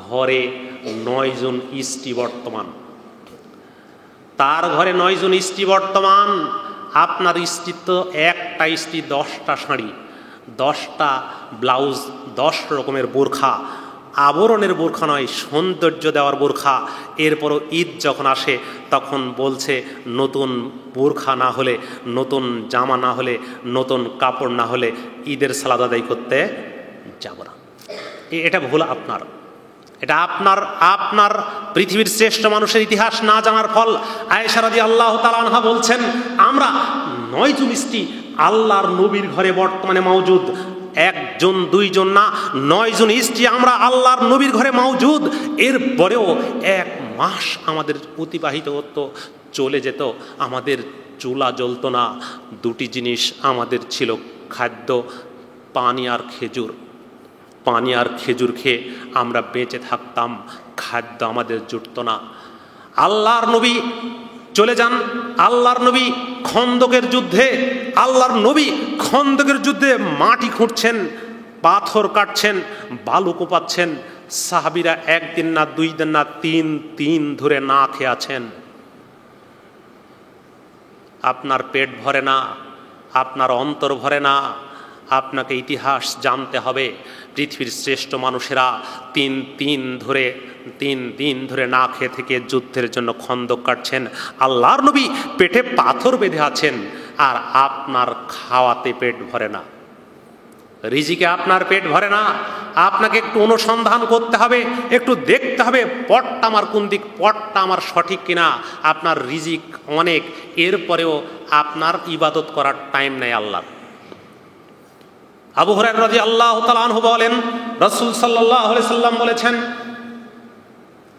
ঘরে 9 জন স্ত্রী বর্তমান, তার ঘরে 9 জন স্ত্রী বর্তমান। আপনার স্ত্রীর তো একটা স্ত্রী, 10টা শাড়ি, 10টা ব্লাউজ, 10 রকমের বোরখা, আবরণের বোরখা নয়, সৌন্দর্য দেওয়ার বোরখা। এরপরও ঈদ যখন আসে তখন বলছে নতুন বোরখা না হলে, নতুন জামা না হলে, নতুন কাপড় না হলে ঈদের সালাত আদায় করতে যাব না। এটা ভুল আপনার, এটা আপনার পৃথিবীর শ্রেষ্ঠ মানুষের ইতিহাস না জানার ফল। আয়েশা রাদিয়াল্লাহু তাআলা আনহা বলছেন, আমরা 9 জন স্ত্রী আল্লাহর নবীর ঘরে বর্তমানে মওজুদ। 1 জন 2 জন না, 9 জন স্ত্রী আমরা আল্লাহর নবীর ঘরে মওজুদ। এরপরেও 1 মাস আমাদের অতিবাহিত হতো, চলে যেত, আমাদের চুলা জ্বলতো না। 2টি জিনিস আমাদের ছিল, খাদ্য, পানি আর খেজুর। পানি আর খেজুর খেয়ে আমরা বেঁচে থাকতাম, খাদ্য আমাদের জুটতো না। আল্লাহর নবী চলে যান, আল্লাহর নবী খন্দকের যুদ্ধে মাটি খুঁড়ছেন, পাথর কাটছেন, বালু কোপাচ্ছেন। সাহাবীরা 1 দিন না 2 দিন না 3 দিন ধরে না খেয়ে আছেন। আপনার পেট ভরে না, আপনার অন্তর ভরে না। আপনাকে ইতিহাস জানতে হবে। পৃথিবীর শ্রেষ্ঠ মানুষেরা 3 দিন ধরে না খেয়ে থেকে যুদ্ধের জন্য খন্দক কাটছেন। আল্লাহর নবী পেটে পাথর বেঁধে আছেন, আর আপনার খাওয়াতে পেট ভরে না, রিজিকে আপনার পেট ভরে না। আপনাকে একটু অনুসন্ধান করতে হবে, একটু দেখতে হবে পথটা আমার কোন দিক, পথটা আমার সঠিক কিনা। আপনার রিজিক অনেক, এরপরেও আপনার ইবাদত করার টাইম নেই আল্লাহর। আবু হুরায়রা রাদিয়াল্লাহু তাআলা আনহু বলেন, রাসূল সাল্লাল্লাহু আলাইহি সাল্লাম বলেছেন,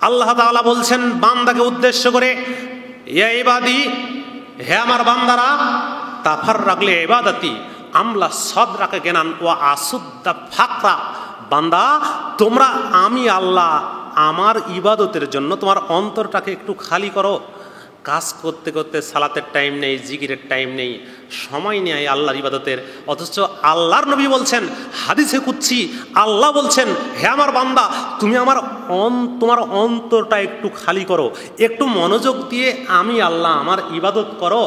আল্লাহ তাআলা বলছেন বান্দাকে উদ্দেশ্য করে, ইয়া ইবাদি, হে আমার বান্দারা, তাফাররাগ লি ইবাদাতি আমলা সাদরাকা গিনান ওয়া আসুদ্দা ফাকরা। বান্দা, তোমরা আমি আল্লাহ আমার ইবাদতের জন্য তোমার অন্তরটাকে একটু খালি করো। কাজ করতে করতে সালাতের টাইম নেই, জিকিরের টাইম নেই, সময় নেই আল্লাহর ইবাদতের। অথচ আল্লাহর নবী বলছেন, হাদিসে কুদসি আল্লাহ বলছেন, হে আমার বান্দা, তুমি তোমার অন্তরটা একটু খালি করো, একটু মনোযোগ দিয়ে আমি আল্লাহ আমার ইবাদত করো।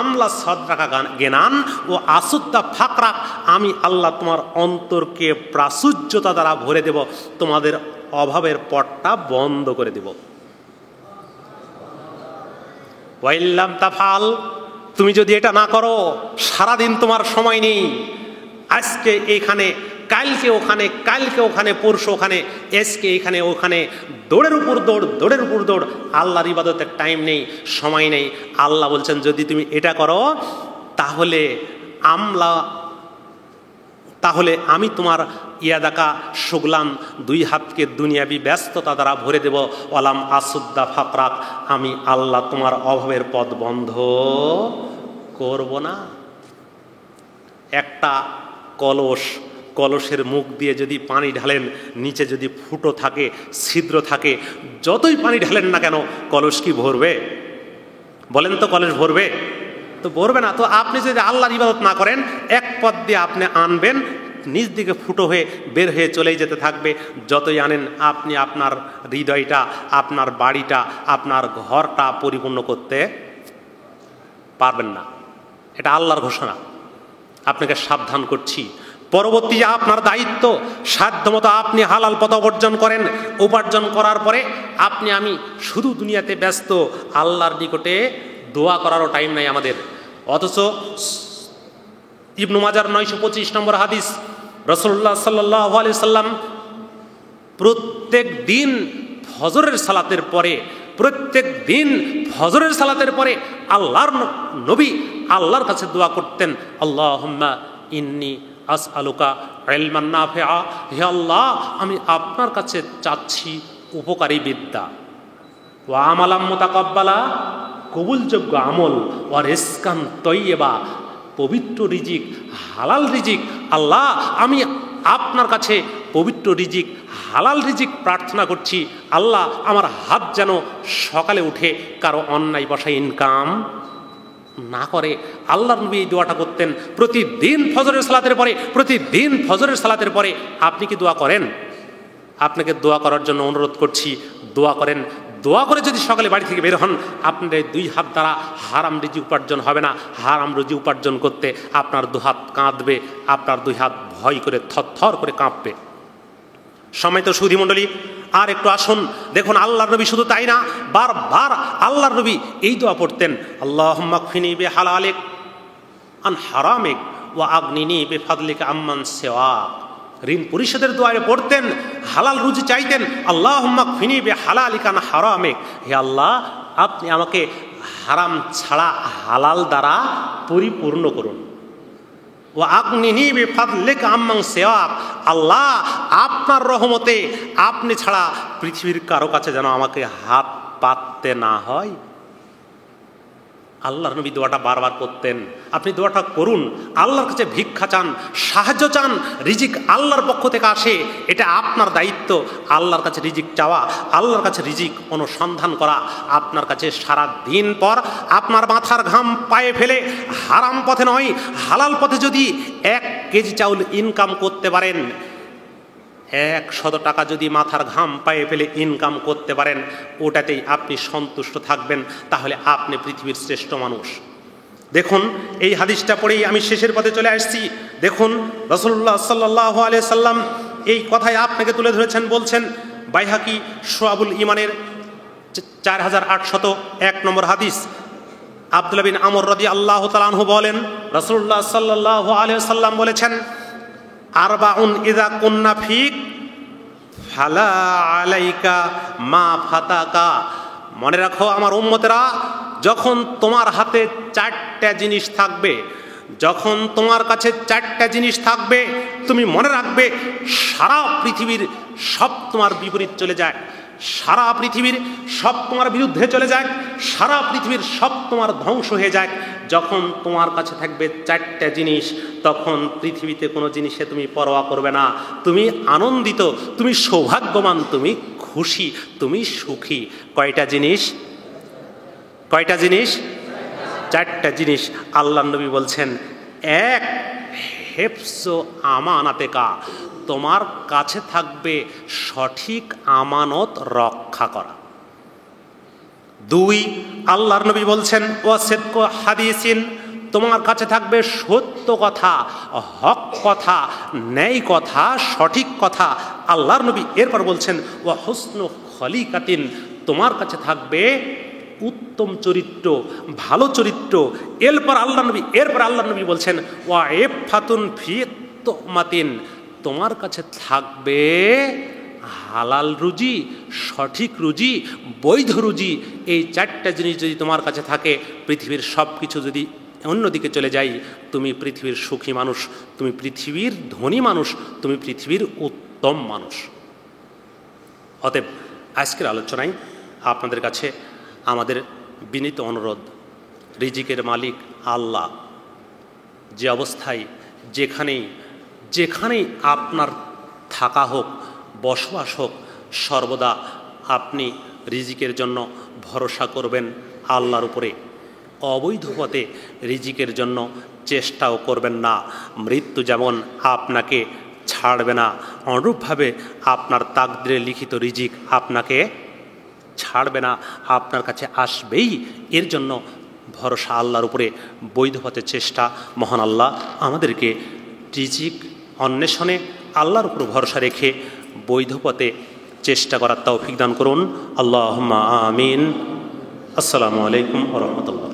আমলা সাদরাকা গিনান ও আসুদ্দা ফাকরা, আমি আল্লাহ তোমার অন্তরকে প্রাচুর্যতা দ্বারা ভরে দেব, তোমাদের অভাবের পথটা বন্ধ করে দেব। ওয়াইল্লাম তাফাল, তুমি যদি এটা না করো, সারাদিন তোমার সময় নেই, আজকে এখানে, কালকে ওখানে, কালকে ওখানে, পরশু ওখানে, আজকে এখানে ওখানে, দৌড়ের উপর দৌড়, আল্লাহর ইবাদতের টাইম নেই, সময় নেই। আল্লাহ বলছেন যদি তুমি এটা করো, তাহলে আমি তোমার ইয়াদাকা শুগলান, দুই হাতকে দুনিয়াবি ব্যস্ততা দ্বারা ভরে দেব। ওয়ালাম আসুদ্দা ফাকরাক, আমি আল্লাহ তোমার অভাবের পথ বন্ধ করব না। একটা কলসের মুখ দিয়ে যদি পানি ঢালেন, নিচে যদি ফুটো থাকে, ছিদ্র থাকে, যতই পানি ঢালেন না কেন কলস কি ভরবে? বলেন তো, কলস ভরবে? তো ভরবে না। তো আপনি যদি আল্লাহর ইবাদত না করেন, এক পথ দিয়ে আপনি আনবেন, নিচ দিকে ফুটো হয়ে বের হয়ে চলেই যেতে থাকবে। যতই আনেন আপনি আপনার হৃদয়টা, আপনার বাড়িটা, আপনার ঘরটা পরিপূর্ণ করতে পারবেন না। এটা আল্লাহর ঘোষণা। আপনাকে সাবধান করছি, পরবর্তী আপনার দায়িত্ব, সাধ্যমতো আপনি হালাল পথ উপার্জন করার পরে আমি শুধু দুনিয়াতে ব্যস্ত, আল্লাহর নিকটে দোয়া করারও টাইম নাই আমাদের। অথচ ইবনু মাজার 925 নম্বর হাদিস, রাসূলুল্লাহ সাল্লাল্লাহু আলাইহি সাল্লাম প্রত্যেক দিন ফজরের সালাতের পরে আল্লাহর নবী আল্লাহর কাছে দোয়া করতেন, আল্লাহুম্মা ইন্নী আসআলুকা ইলমান নাফিআ, হে আল্লাহ আমি আপনার কাছে চাচ্ছি উপকারী বিদ্যা, ওয়া আমালাম মুতাকাব্বালা, কবুলযোগ্য আমল, ওয়া রিজকান তাইয়্যিবা, পবিত্র রিজিক, হালাল রিজিক। আল্লাহ আমি আপনার কাছে পবিত্র রিজিক, হালাল রিজিক প্রার্থনা করছি। আল্লাহ আমার হাত যেন সকালে উঠে কারো অন্যায় বসায় ইনকাম না করে। আল্লাহর নবী এই দোয়াটা করতেন প্রতিদিন ফজরের সালাতের পরে। আপনি কি দোয়া করেন? আপনাকে দোয়া করার জন্য অনুরোধ করছি, দোয়া করেন। দোয়া করে যদি সকালে বাড়ি থেকে বের হন, আপনার দুই হাত দ্বারা হারাম রুজি উপার্জন হবে না। হারাম রুজি উপার্জন করতে আপনার দু হাত কাঁদবে, আপনার দুই হাত ভয় করে থরথর করে কাঁপবে। সম্মানিত সুধী মণ্ডলী, আর একটু আসুন, দেখুন আল্লাহর নবী শুধু তাই না, বারবার আল্লাহর নবী এই দোয়া পড়তেন, আল্লাহুম্মা কফিনি বিহালালিক আন হারামিক ওয়া আগনিনি বিফাদলিকা আম্মান সিওয়াক। ঋণ পরিশোধের দোয়ায় পড়তেন, হালাল রুজি চাইতেন, আল্লাহুম্মা কফিনি বিহালালিকা আন হারামিক, হে আল্লাহ আপনি আমাকে হারাম ছাড়া হালাল দ্বারা পরিপূর্ণ করুন। ও আগনিনি বিফাদলিকা আম্মান সিওয়াক, আল্লাহ আপনার রহমতে আপনি ছাড়া পৃথিবীর কারো কাছে যেন আমাকে হাত পাততে না হয়। আল্লাহর নবী দোয়াটা বারবার করতেন। আপনি দোয়াটা করুন, আল্লাহর কাছে ভিক্ষা চান, সাহায্য চান। রিজিক আল্লাহর পক্ষ থেকে আসে, এটা আপনার দায়িত্ব। আল্লাহর কাছে রিজিক চাওয়া, আল্লাহর কাছে রিজিক অনুসন্ধান করা আপনার কাছে সারা দিন পর আপনার মাথার ঘাম পায়ে ফেলে হারাম পথে নয়, হালাল পথে যদি 1 কেজি চাউল ইনকাম করতে পারেন, 100 টাকা যদি মাথার ঘাম পায়ে ফেলে ইনকাম করতে পারেন, ওটাতেই আপনি সন্তুষ্ট থাকবেন, তাহলে আপনি পৃথিবীর শ্রেষ্ঠ মানুষ। দেখুন এই হাদিসটা পড়েই আমি শেষের পথে চলে আসছি। দেখুন রাসূলুল্লাহ সাল্লাল্লাহু আলাইহি সাল্লাম এই কথাই আপনাকে তুলে ধরেছেন। বলছেন বাইহাকি শুআবুল ঈমানের 4801 নম্বর হাদিস, আব্দুল্লাহ বিন আমর রাদিয়াল্লাহু তাআলা আনহু বলেন, রাসূলুল্লাহ সাল্লাল্লাহু আলাইহি সাল্লাম বলেছেন, আরবাউন ইযা কুন্না ফিক ফালা আলাইকা মা ফাতাকা। মনে রাখো আমার উম্মতেরা, যখন তোমার হাতে 4টা জিনিস থাকবে, যখন তোমার কাছে 4টা জিনিস থাকবে, তুমি মনে রাখবে সারা পৃথিবীর সব তোমার বিপরীত চলে যায়, সারা পৃথিবীর সব তোমার বিরুদ্ধে চলে যায়, সারা পৃথিবীর সব তোমার ধ্বংস হয়ে যায়। যখন তোমার কাছে থাকবে 4টা জিনিস, তখন পৃথিবীতে কোনো জিনিসে তুমি পরোয়া করবে না। তুমি আনন্দিত, তুমি সৌভাগ্যবান, তুমি খুশি, তুমি সুখী। কয়টা জিনিস? 4টা জিনিস। আল্লাহর নবী বলছেন, 1 হেফজু আমানাতেকা, তোমার কাছে থাকবে সঠিক আমানত রক্ষা করা। 2 আল্লাহর নবী বলছেন, ওয়া সিদকু হাদিসিন, তোমার কাছে থাকবে সত্য কথা, হক কথা, ন্যায় কথা, সঠিক কথা। আল্লাহর নবী এরপর বলছেন, ওয়া হুসনু খলিকাতিন, তোমার কাছে থাকবে উত্তম চরিত্র, ভালো চরিত্র। এরপর আল্লাহর নবী বলছেন, ওয়া ইফাতুন ফি তুমাতিন, তোমার কাছে থাকবে হালাল রুজি, সঠিক রুজি, বৈধ রুজি। এই 4টা জিনিস যদি তোমার কাছে থাকে, পৃথিবীর সব কিছু যদি অন্যদিকে চলে যাই, তুমি পৃথিবীর সুখী মানুষ, তুমি পৃথিবীর ধনী মানুষ, তুমি পৃথিবীর উত্তম মানুষ। অতএব আজকের আলোচনায় আপনাদের কাছে আমাদের বিনীত অনুরোধ, রিজিকের মালিক আল্লাহ। যে অবস্থায় যেখানেই আপনার থাকা হোক, বসবাস হোক, সর্বদা আপনি রিজিকের জন্য ভরসা করবেন আল্লাহর উপরে। অবৈধ পথে রিজিকের জন্য চেষ্টাও করবেন না। মৃত্যু যেমন আপনাকে ছাড়বে না, অনুরূপভাবে আপনার তাকদিরে লিখিত রিজিক আপনাকে ছাড়বে না, আপনার কাছে আসবেই। এর জন্য ভরসা আল্লাহর উপরে, বৈধ পথে চেষ্টা। মহান আল্লাহ আমাদেরকে রিজিক অন্বেষণে আল্লাহর উপর ভরসা রেখে বৈধ পথে চেষ্টা করার তৌফিক দান করুন। আল্লাহুম্মা আমিন। আসসালামু আলাইকুম ওয়া রাহমাতুল্লাহ।